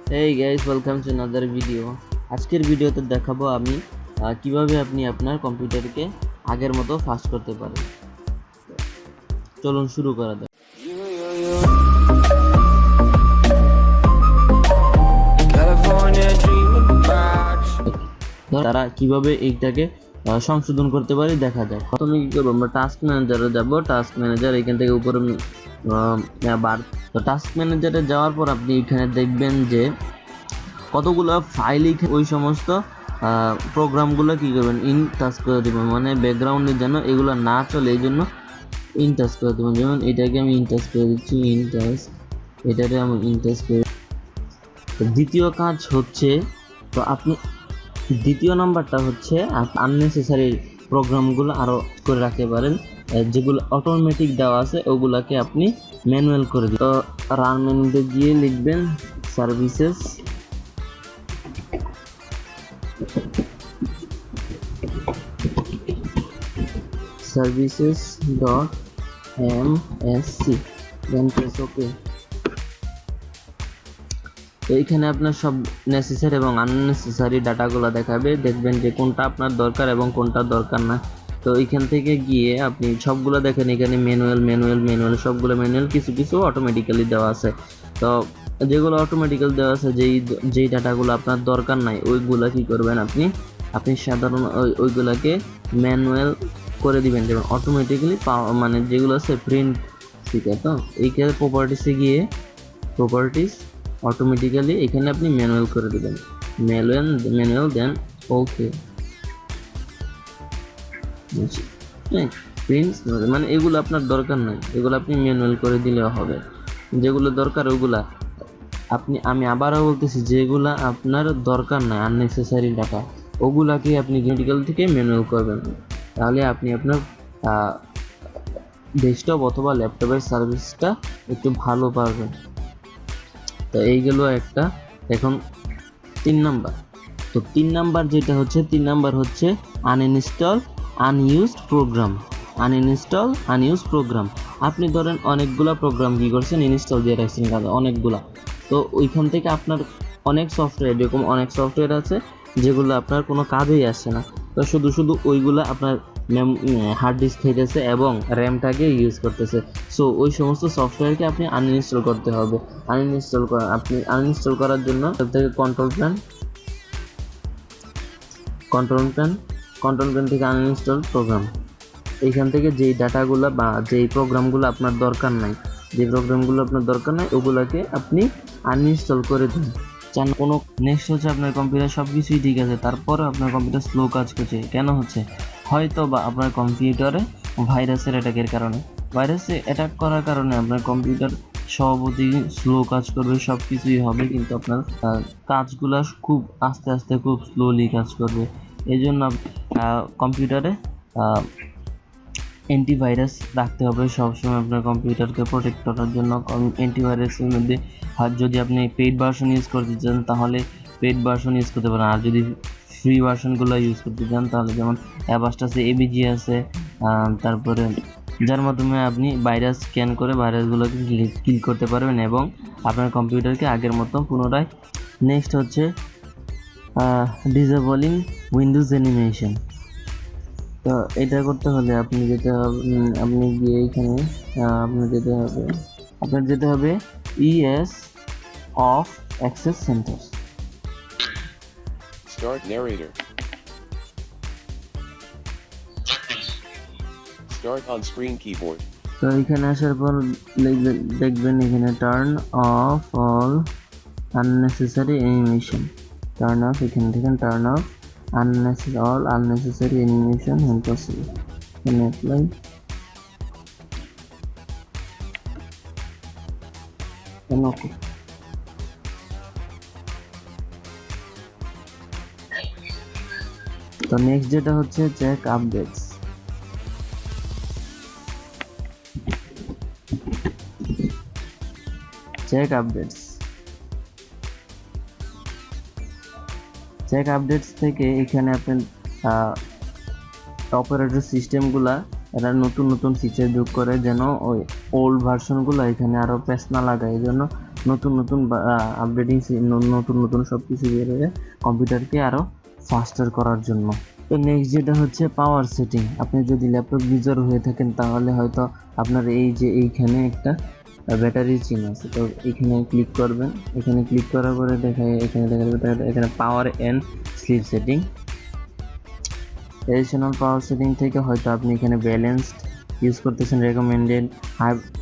Hey guys, welcome to another video. আজকের ভিডিওতে দেখাবো আমি কিভাবে আপনি আপনার কম্পিউটারকে আগের মতো ফাস্ট করতে পারেন। চলুন শুরু করা যাক। তারা কিভাবে এইটাকে সংশোধন করতে পারি দেখা যাক। প্রথমে কি করবো, আমরা টাস্ক ম্যানেজারে যাব। টাস্ক ম্যানেজার এখান থেকে উপরে তো টাস্ক ম্যানেজারে যাওয়ার পর আপনি এখানে দেখবেন যে কতগুলো ফাইল ওই সমস্ত প্রোগ্রামগুলো কি করবেন, ইন টাচ করে দেবেন, মানে ব্যাকগ্রাউন্ডে যেন এগুলো না চলে এই জন্য ইন টাচ করে দেবেন। যেমন এটাকে আমি ইন টাচ করে দিচ্ছি, ইন টাচ, এটাকে আমি ইন টাচ করে। দ্বিতীয় কাজ হচ্ছে, তো আপনি দ্বিতীয় নাম্বারটা হচ্ছে আননেসেসারি প্রোগ্রামগুলো আরও করে রাখতে পারেন, যেগুলো অটোমেটিক দেওয়া আছে ওগুলাকে আপনি ম্যানুয়াল করে দিন। তো রান মেনুতে গিয়ে লিখবেন services, services.msc, then press OK। তো এইখানে আপনার সব নেসেসারি এবং আননেসেসারি ডাটাগুলো দেখাবে, দেখবেন যে কোনটা আপনার দরকার এবং কোনটা দরকার না। তো এইখান থেকে গিয়ে আপনি সবগুলো দেখেন, এখানে ম্যানুয়াল সবগুলো ম্যানুয়াল, কিছু কিছু অটোমেটিক্যালি দেওয়া আছে। তো যেগুলো অটোমেটিক্যাল দেওয়া আছে, যেই ডাটাগুলো আপনার দরকার নাই ওইগুলো কি করবেন, আপনি সাধারণ ওইগুলোকে ম্যানুয়াল করে দিবেন। যেমন অটোমেটিক্যালি মানে যেগুলো আছে প্রিন্ট, ঠিক আছে। তো এইখানে প্রপার্টিসে গিয়ে প্রপার্টিস অটোমেটিক্যালি এখানে আপনি ম্যানুয়াল করে দিবেন, ম্যানুয়াল দেন ওকে। প্রিন্টস মানে এগুলো আপনার দরকার নাই, এগুলো আপনি ম্যানুয়াল করে দিলেও হবে। যেগুলো দরকার ওগুলা আমি আবারও বলতেছি, যেগুলা আপনার দরকার নাই আননেসেসারি ডাটা ওগুলাকে আপনি ক্রিটিক্যাল থেকে ম্যানুয়াল করবেন। তাহলে আপনি আপনার ডেস্কটপ অথবা ল্যাপটপের সার্ভিসটা একটু ভালো পারবেন। তো এই গেল একটা। এখন 3 নাম্বার। তো 3 নাম্বার যেটা হচ্ছে, 3 নাম্বার হচ্ছে আনইনস্টল আনইউজড প্রোগ্রাম। আপনি ধরেন অনেকগুলা প্রোগ্রাম কি করছেন, ইনস্টল দিয়ে রাখছেন অনেকগুলা। তো ওইখান থেকে আপনার অনেক সফটওয়্যার, এরকম অনেক সফটওয়্যার আছে যেগুলো আপনার কোনো কাজেই আসছে না। তো শুধু ওইগুলো আপনার হার্ড ডিস্ক খাইতেছে এবং র্যামটাকে ইউজ করতেছে। সো ওই সমস্ত সফটওয়্যারকে আপনি আনইনস্টল করতে হবে। আনইনস্টল করার জন্য থেকে কন্ট্রোল প্যান থেকে আনইনস্টল প্রোগ্রাম, এইখান থেকে যেই ডাটাগুলো বা যেই প্রোগ্রামগুলো আপনার দরকার নাই, ওগুলোকে আপনি আনইনস্টল করে দিন। কোনো নেক্সট হচ্ছে, আপনার কম্পিউটার সব কিছুই ঠিক আছে, তারপরে আপনার কম্পিউটার স্লো কাজ করছে। কেন হচ্ছে? হয়তো বা আপনার কম্পিউটারে ভাইরাসের অ্যাটাকের কারণে, অ্যাটাক করার কারণে আপনার কম্পিউটার স্বভাবতই স্লো কাজ করবে, সব কিছুই হবে, কিন্তু আপনার কাজগুলো খুব আস্তে খুব স্লোলি কাজ করবে। এই জন্য কম্পিউটারে অ্যান্টিভাইরাস রাখতে হবে সবসময় আপনার কম্পিউটারকে প্রোটেক্ট করার জন্য। অ্যান্টিভাইরাসের মধ্যে যদি আপনি পেইড ভার্সন ইউজ করতে চান তাহলে পেইড ভার্সন ইউজ করতে পারেন, আর যদি ফ্রি ভার্সনগুলো ইউজ করতে চান তাহলে যেমন অ্যাভাস্ট আছে, এবিজি আছে, তারপরে যার মাধ্যমে আপনি ভাইরাস স্ক্যান করে ভাইরাসগুলোকে কিল করতে পারবেন এবং আপনার কম্পিউটারকে আগের মতো পুনরায়। নেক্সট হচ্ছে ডিসেবলিং উইন্ডোজ অ্যানিমেশন। তো এটা করতে হলে আপনি গিয়ে এখানে আপনার যেতে হবে ES of access centre. Start narrator. Start on screen keyboard. তো এখানে আসার পর দেখবেন এখানে turn off all unnecessary animation, এখান থেকে turn off all unnecessary animation when possible. Then apply. Then okay. তো নেক্সট যেটা হচ্ছে চেক আপডেটস। চেক আপডেটস থেকে এখানে আপনার অপারেটর সিস্টেমগুলা এরা নতুন ফিচার যোগ করে, যেন ওই ওল্ড ভার্সনগুলো এখানে আরও প্যাচ না লাগায়। এই জন্য নতুন নতুন আপডেটিং, নতুন নতুন সব কিছু বেরোয় কম্পিউটারকে আরও ফাস্টার করার জন্য। তো নেক্সট যেটা হচ্ছে পাওয়ার সেটিং। আপনি যদি ল্যাপটপ ইউজার হয়ে থাকেন তাহলে হয়তো আপনার এই যে এইখানে একটা ব্যাটারি চিহ্ন আছে, তো এখানে ক্লিক করবেন। এখানে ক্লিক করার পরে এখানে দেখা যাবে এখানে power and sleep setting. Additional power setting থেকে হয়তো আপনি এখানে ব্যালেন্সড ইউজ করতেছেন, রেকমেন্ডেড,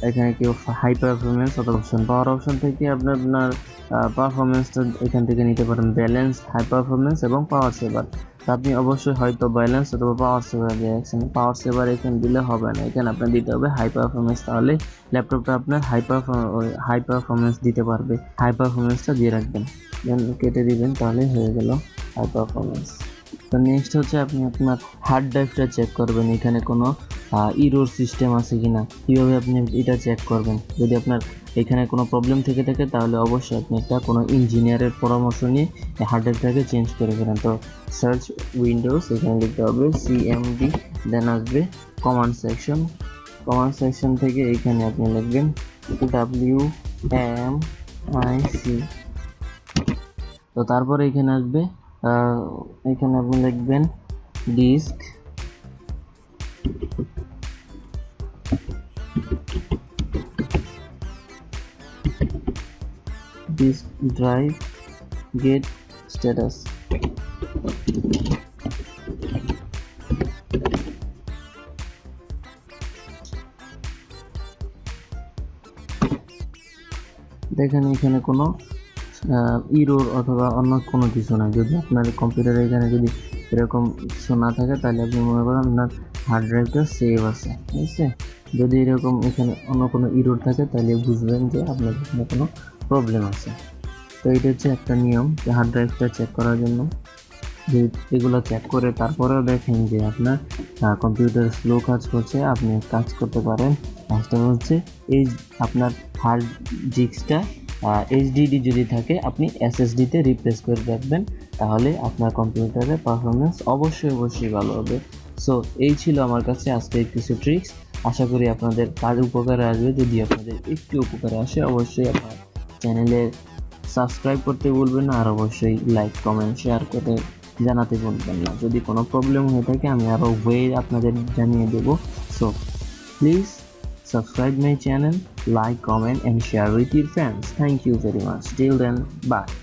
এখানে কেউ হাই পারফরমেন্স অথবা অপশন। পাওয়ার অপশন থেকে আপনার পারফরমেন্সটা এখান থেকে নিতে পারেন, ব্যালেন্স, হাই পারফরমেন্স এবং পাওয়ার সেভার। তো আপনি অবশ্যই হয়তো ব্যালেন্স অথবা পাওয়ার সেভার দিয়ে রাখছেন। পাওয়ার সেভার এখানে দিলে হবে না, এখানে আপনার দিতে হবে হাই পারফরমেন্স, তাহলে ল্যাপটপটা আপনার হাই পারফরমেন্স দিতে পারবে। হাই পারফরমেন্সটা দিয়ে রাখবেন, দেন কেটে দিবেন, তাহলে হয়ে গেল হাই পারফরমেন্স। তো নেক্সট হচ্ছে আপনি আপনার হার্ড ড্রাইভটা চেক করবেন, এখানে কোনো ইরোর সিস্টেম আছে কিনা, কীভাবে আপনি এটা চেক করবেন। যদি আপনার এখানে কোনো প্রবলেম থেকে থাকে তাহলে অবশ্যই আপনি একটা কোনো ইঞ্জিনিয়ারের পরামর্শ নিয়ে হার্ড ড্রাইভটাকে চেঞ্জ করে ফেলেন। তো সার্চ উইন্ডোজ, এখানে লিখতে হবে সিএমডি, দেন আসবে কমান্ড সেকশন। কমান্ড সেকশন থেকে এখানে আপনি লিখবেন WMIC। তো তারপরে এখানে আসবে এখানে আপনি লিখবেন ডিস্ক ড্রাইভ গেট স্ট্যাটাস। দেখেন এখানে কোনো ইরোর অথবা অন্য কোনো কিছু না। যদি আপনার কম্পিউটারে এখানে যদি এরকম কিছু না থাকে তাহলে আপনি মনে করেন আপনার হার্ড ড্রাইভটা সেভ আছে, ঠিক আছে। যদি এরকম এখানে অন্য কোনো ইরোর থাকে তাহলে বুঝবেন যে আপনার এখানে কোনো প্রবলেম আছে। তো এটা হচ্ছে একটা নিয়ম যে হার্ড ড্রাইভটা চেক করার জন্য। যে এগুলো চেক করে তারপরেও দেখেন যে আপনার কম্পিউটার স্লো কাজ করছে, আপনি কাজ করতে পারেন। ফার্স্ট হচ্ছে এই আপনার হার্ড ডিস্কটা এইচডিডি যদি থাকে আপনি এসএসডিতে রিপ্লেস করে রাখবেন, তাহলে আপনার কম্পিউটারের পারফরমেন্স অবশ্যই ভালো হবে। সো এই ছিল আমার কাছে আজকে কিছু ট্রিক্স, আশা করি আপনাদের কাজ উপকারে আসবে। যদি আপনাদের একটু উপকারে আসে অবশ্যই আপনার চ্যানেলে সাবস্ক্রাইব করতে ভুলবেন না, আর অবশ্যই লাইক, কমেন্ট, শেয়ার করে জানাতে ভুলবেন না। যদি কোনো প্রবলেম হয়ে থাকে আমি আরও ওয়ে আপনাদের জানিয়ে দেবো। So please subscribe my channel, like, comment and share with your friends. Thank you very much. Till then, bye.